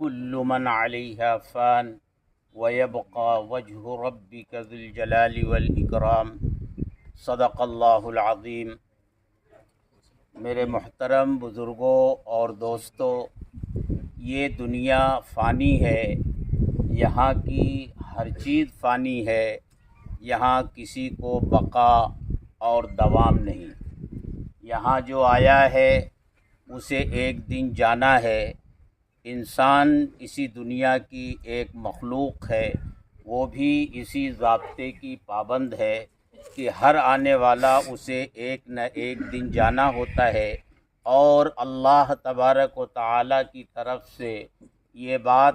كل من عليها فان ويبقى وجه ربك ذو الجلال والإكرام صدق اللہ العظیم۔ میرے محترم بزرگوں اور دوستوں، یہ دنیا فانی ہے، یہاں کی ہر چیز فانی ہے، یہاں کسی کو بقا اور دوام نہیں۔ یہاں جو آیا ہے اسے ایک دن جانا ہے۔ انسان اسی دنیا کی ایک مخلوق ہے، وہ بھی اسی ضابطے کی پابند ہے کہ ہر آنے والا اسے ایک نہ ایک دن جانا ہوتا ہے، اور اللہ تبارک و تعالی کی طرف سے یہ بات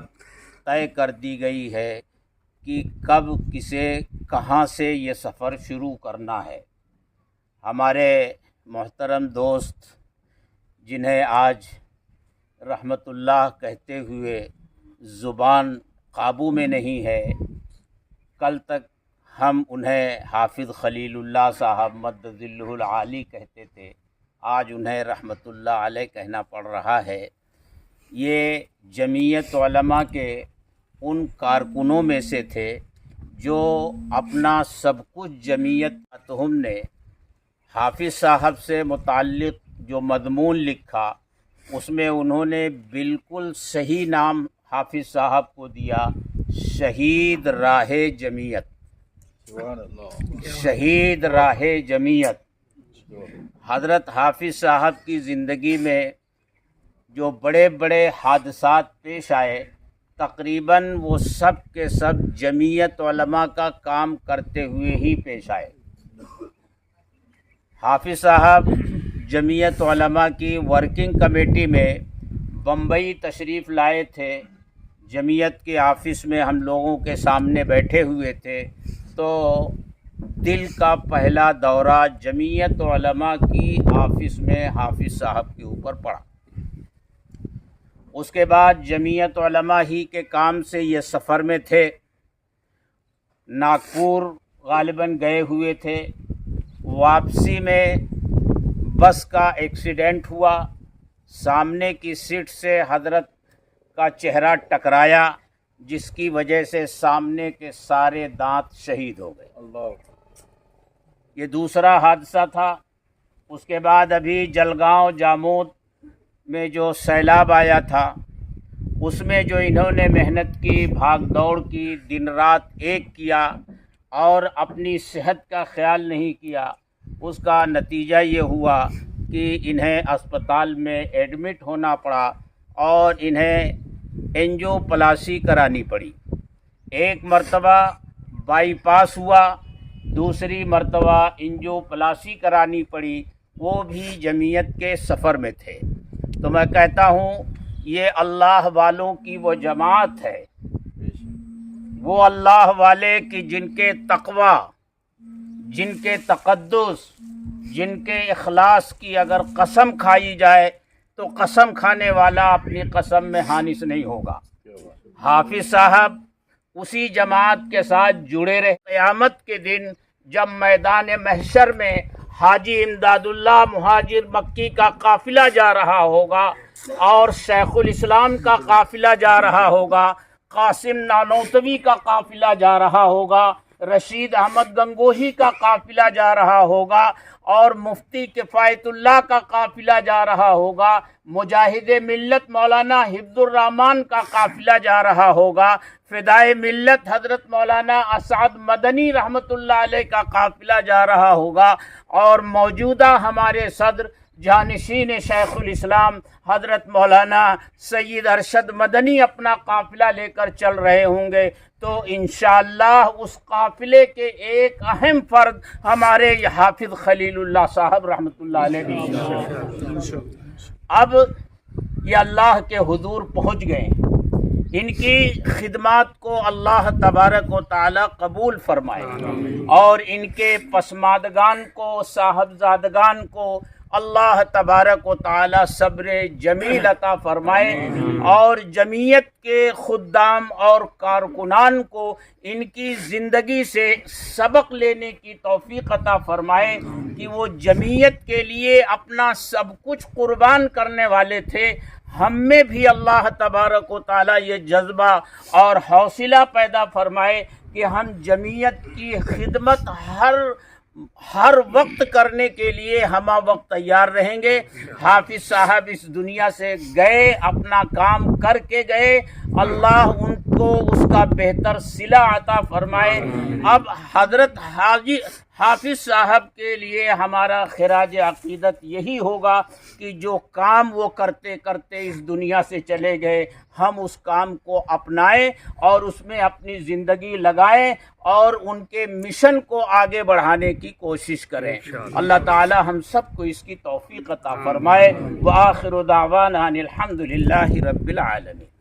طے کر دی گئی ہے کہ کب کسے کہاں سے یہ سفر شروع کرنا ہے۔ ہمارے محترم دوست جنہیں آج رحمت اللہ کہتے ہوئے زبان قابو میں نہیں ہے، کل تک ہم انہیں حافظ خلیل اللہ صاحب مد ظلہ العالی کہتے تھے، آج انہیں رحمت اللہ علیہ کہنا پڑ رہا ہے۔ یہ جمعیت علماء کے ان کارکنوں میں سے تھے جو اپنا سب کچھ جمعیت ہم نے حافظ صاحب سے متعلق جو مضمون لکھا اس میں انہوں نے بالکل صحیح نام حافظ صاحب کو دیا، شہید راہ جمعیت۔ شہید راہ جمعیت۔ حضرت حافظ صاحب کی زندگی میں جو بڑے بڑے حادثات پیش آئے، تقریباً وہ سب کے سب جمعیت علماء کا کام کرتے ہوئے ہی پیش آئے۔ حافظ صاحب جمعیت علماء کی ورکنگ کمیٹی میں بمبئی تشریف لائے تھے، جمعیت کے آفس میں ہم لوگوں کے سامنے بیٹھے ہوئے تھے، تو دل کا پہلا دورہ جمعیت علماء کی آفس میں حافظ صاحب کے اوپر پڑا۔ اس کے بعد جمعیت علماء ہی کے کام سے یہ سفر میں تھے، ناگپور غالباً گئے ہوئے تھے۔ واپسی میں بس کا ایکسیڈنٹ ہوا، سامنے کی سیٹ سے حضرت کا چہرہ ٹکرایا، جس کی وجہ سے سامنے کے سارے دانت شہید ہو گئے۔ یہ دوسرا حادثہ تھا۔ اس کے بعد ابھی جلگاؤں جامود میں جو سیلاب آیا تھا، اس میں جو انہوں نے محنت کی، بھاگ دوڑ کی، دن رات ایک کیا اور اپنی صحت کا خیال نہیں کیا، اس کا نتیجہ یہ ہوا کہ انہیں اسپتال میں ایڈمٹ ہونا پڑا اور انہیں اینجیو پلاسٹی کرانی پڑی۔ ایک مرتبہ بائی پاس ہوا، دوسری مرتبہ اینجیو پلاسٹی کرانی پڑی، وہ بھی جمعیت کے سفر میں تھے۔ تو میں کہتا ہوں یہ اللہ والوں کی وہ جماعت ہے، وہ اللہ والے کہ جن کے تقوی، جن کے تقدس، جن کے اخلاص کی اگر قسم کھائی جائے تو قسم کھانے والا اپنی قسم میں حانث نہیں ہوگا۔ حافظ صاحب اسی جماعت کے ساتھ جڑے رہے۔ قیامت کے دن جب میدان محشر میں حاجی امداد اللہ مہاجر مکی کا قافلہ جا رہا ہوگا اور شیخ الاسلام کا قافلہ جا رہا ہوگا، قاسم نانوتوی کا قافلہ جا رہا ہوگا، رشید احمد گنگوہی کا قافلہ جا رہا ہوگا اور مفتی کفایت اللہ کا قافلہ جا رہا ہوگا، مجاہد ملت مولانا حفظ الرحمان کا قافلہ جا رہا ہوگا، فدائے ملت حضرت مولانا اسعد مدنی رحمت اللہ علیہ کا قافلہ جا رہا ہوگا، اور موجودہ ہمارے صدر جانشین شیخ الاسلام حضرت مولانا سید ارشد مدنی اپنا قافلہ لے کر چل رہے ہوں گے، تو انشاءاللہ اس قافلے کے ایک اہم فرد ہمارے حافظ خلیل اللہ صاحب رحمۃ اللہ علیہ بھی۔ اب یہ اللہ کے حضور پہنچ گئے، ان کی خدمات کو اللہ تبارک و تعالی قبول فرمائے، اور ان کے پسماندگان کو، صاحبزادگان کو اللہ تبارک و تعالی صبر جمیل عطا فرمائے، اور جمعیت کے خدام اور کارکنان کو ان کی زندگی سے سبق لینے کی توفیق عطا فرمائے کہ وہ جمعیت کے لیے اپنا سب کچھ قربان کرنے والے تھے۔ ہم میں بھی اللہ تبارک و تعالی یہ جذبہ اور حوصلہ پیدا فرمائے کہ ہم جمعیت کی خدمت ہر وقت کرنے کے لیے ہمہ وقت تیار رہیں گے۔ حافظ صاحب اس دنیا سے گئے، اپنا کام کر کے گئے، اللہ ان کو اس کا بہتر صلہ عطا فرمائے۔ اب حضرت حافظ صاحب کے لیے ہمارا خراج عقیدت یہی ہوگا کہ جو کام وہ کرتے کرتے اس دنیا سے چلے گئے، ہم اس کام کو اپنائیں اور اس میں اپنی زندگی لگائیں اور ان کے مشن کو آگے بڑھانے کی کوشش کریں۔ اللہ تعالی ہم سب کو اس کی توفیق عطا فرمائے۔ وآخر دعوانا ان الحمد للہ رب العالمین۔